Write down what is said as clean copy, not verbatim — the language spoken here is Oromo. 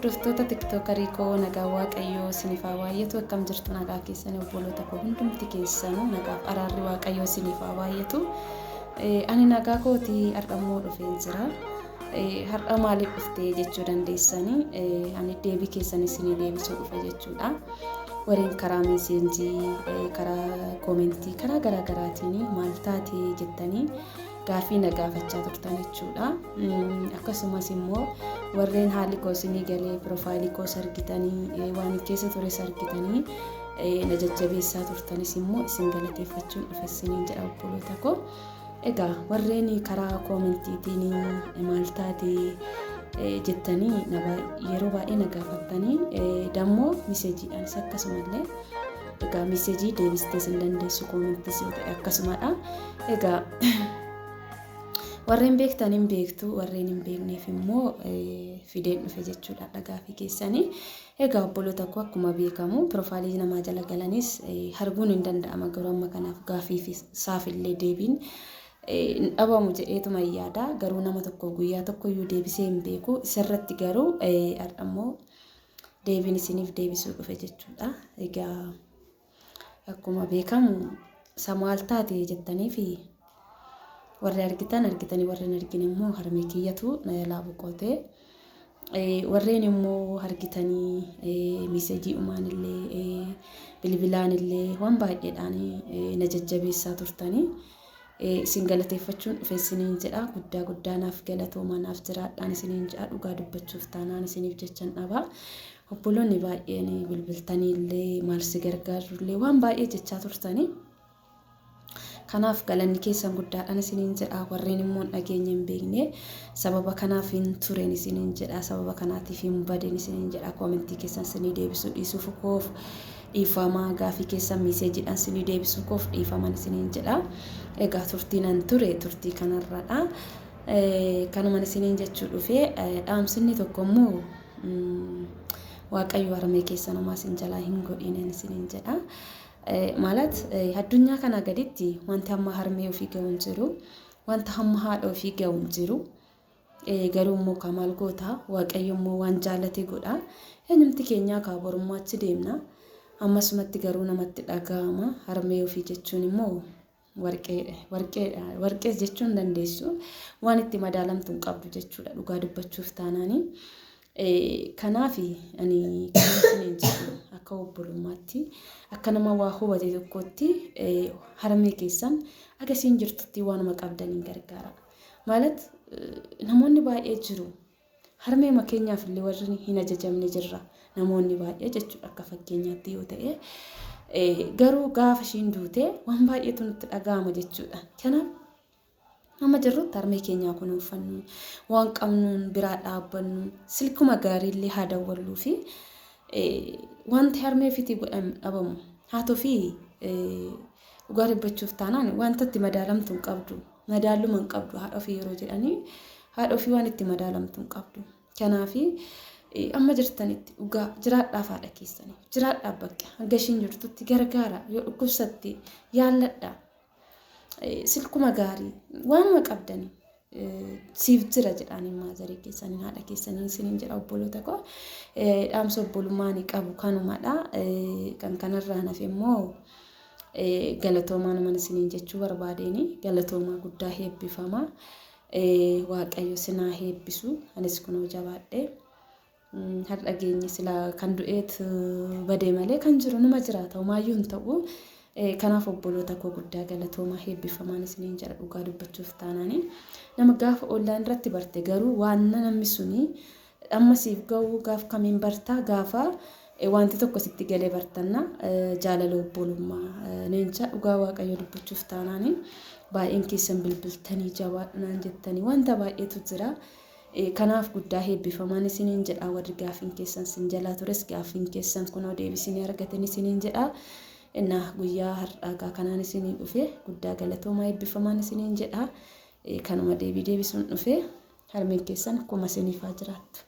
hordoftoota tiktookarii koo nagaa waaqayyoo isiniif haa baay'atu akkam jirtu nagaa keessanii obboloota koo hundumti keessanuu nagaaf araarri waaqayyoo isiniif haa baay'atu. Ani nagaa kootii har'ammoo dhufeen jira. Har'a maaliif dhuftee jechuu dandeessanii ani deebii keessan isinii deebisuu dhufe jechuudha. Warreen karaa meeseenjii karaa koomentii karaa garaagaraatiin maal taatee jettanii gaafii na gaafachaa turtan jechuudha. Akkasumas immoo warreen haalli koo isinii galee piroofaayilii koo argitanii waan keessa ture argitanii na jajjabeessaa turtanis immoo isin galateeffachuun dhufe isiniin jedha obboloota koo. Egaa warreen karaa koomentiitiin maal taatee jettanii yeroo baay'ee na gaafattanii dammoo miseejiidhaanis akkasumallee egaa miseejii deebistee sin dandeessu koomentis yoo ta'e akkasumadha. Egaa warreen beektaniin beektu warreen hin beekneef immoo fideen dhufe jechuudha gaafii keessanii. Egaa obboloota koo akkuma beekamu piroofaayilii namaa jala galanis arguun hin danda'ama garuu amma kanaaf gaafii isaafillee deebiin dhabamu jedheetuma yaada garuu nama tokko guyyaa tokko iyyuu deebisee hin beeku isarratti garuu har'ammoo deebiin isiniif deebisuu dhufe jechuudha. Egaa akkuma beekamu samaal taate jettaniifi warri argitanii warreen argin immoo harmee kiyyatu na jalaa boqotee warreen immoo argitanii miseejii umaanillee bilbilaanillee waan baay'eedhaan na jajjabeessaa turtanii isin galateeffachuun dhufe isiniin jedha. Guddaanaaf galatoomaanaaf jiraadhaan isiniin jedha. Dhugaa dubbachuuf taanaan isiniif jechan dhaba. Obboloonni baay'een bilbiltaniillee maal si gargaarullee waan baay'ee jechaa turtanii. Kanaaf galanni keessan guddaadhaan isiniin jedha. Warreen immoo dhageenya hin beekne sababa kanaaf hin tureen isiniin jedha. Sababa kanaatiif hin badeen isiniin jedha. Koomentii keessan isinii deebisuu dhiisuuf koof dhiifamaa gaafii keessan miseejiidhaan isinii deebisuu koof dhiifaman isiniin jedha. Egaa turtiinan ture turtii kanarraadha. Kanuman isiniin jechuu dhufee dhaamsinni tokko immoo waaqayyo harmee keessan homaa isin jalaa hin godhinen isiniin jedha. Maalat addunyaa kana gaditti wanti hamma harmee ofii ga'u hin jiru. Wanta hamma haadha ofii ga'u hin jiru. Garuu immoo kamaal goota waaqayyo immoo waan jaalate godha. Eenyumti keenyaa kaaborummaa achi deemna. Ammasumatti garuu namatti dhaga'ama. Harmee ofii jechuun immoo warqee jechuun dandeessu. Waan itti madaalamtu hin qabdu jechuudha dhugaa dubbachuuf taanaanii. Kanaaf ani kan jedhu akka obbolummaatti akka nama waa hubate tokkotti harmee keessan agasiin jirtutti waanuma qabdaniin gargaara. Maalat namoonni baay'ee jiru. Harmee makeenyaaf illee warri hin ajajamne jirra. Namoonni baay'ee jechuudha akka fakkeenyaatti yoo ta'e garuu gaafa ishiin duute waan baay'eetu nutti dhaga'ama jechuudha. Kanaaf amma jirrutti harmee keenyaa kunuunfannu waan qabnuun biraa dhaabbannu silkuma gaariillee haa dawwalluu fi wanti harmee ofiitii godhan dhabamu haa ta'u dhugaa dubbachuuf taanaan wanta itti madaalamtu hin qabdu madaaluma hin qabdu haadha ofii yeroo jedhanii haadha ofii waan itti madaalamtu hin qabdu. Kanaaf amma jirtanitti dhugaa jiraadhaaf haadha keessanii jiraadhaaf bakka hanga ishiin jirtutti gargaara yoo dhukkubsatti yaalladha. Silkuma gaarii waanuma qabdanii siif jira jedhanii maazarii keessanii haadha keessanii isiniin jedha obboloota koo. Dhaamsa obbolummaan qabu kanumadha. Kan kanarraa nafe immoo galatoomaa naman isiniin jechuu barbaadeeni galatoomaa guddaa heebbifama. Waaqayyo sinaa heebbisu anis kunoo jabaadhe. Har'a geenye silaa kan du'eet badee malee kan jiru numa jiraata homaayyuu hin ta'u. Kanaaf obboloota koo guddaa galatoomaa heebbifamaan isiniin jedha dhugaa dubbachuuf taanaanii. Nama gaafa online irratti barte garuu waan namni suni amma siif ga'u gaaf kamiin bartaa gaafa wanti tokko sitti galee bartanna jaalala obbolummaa neencha dhugaa waaqayyo dubbachuuf taanaanii. Baay'een keessan bilbiltanii jabaadhunaan jettanii wanta baay'eetu jira. Kanaaf guddaa heebbifamaan isiniin jedha. Warri gaafiin keessan sin jalaa tures gaafiin keessan kunoo deebisanii argatan isiniin jedha. Innaa guyyaa har'aa kanaan isinii dhufe guddaa galatoomaa heebbifamaan isiniin jedha. Kanuma deebisuun dhufe harmeen keessan akkuma isiniif haa jiraattu.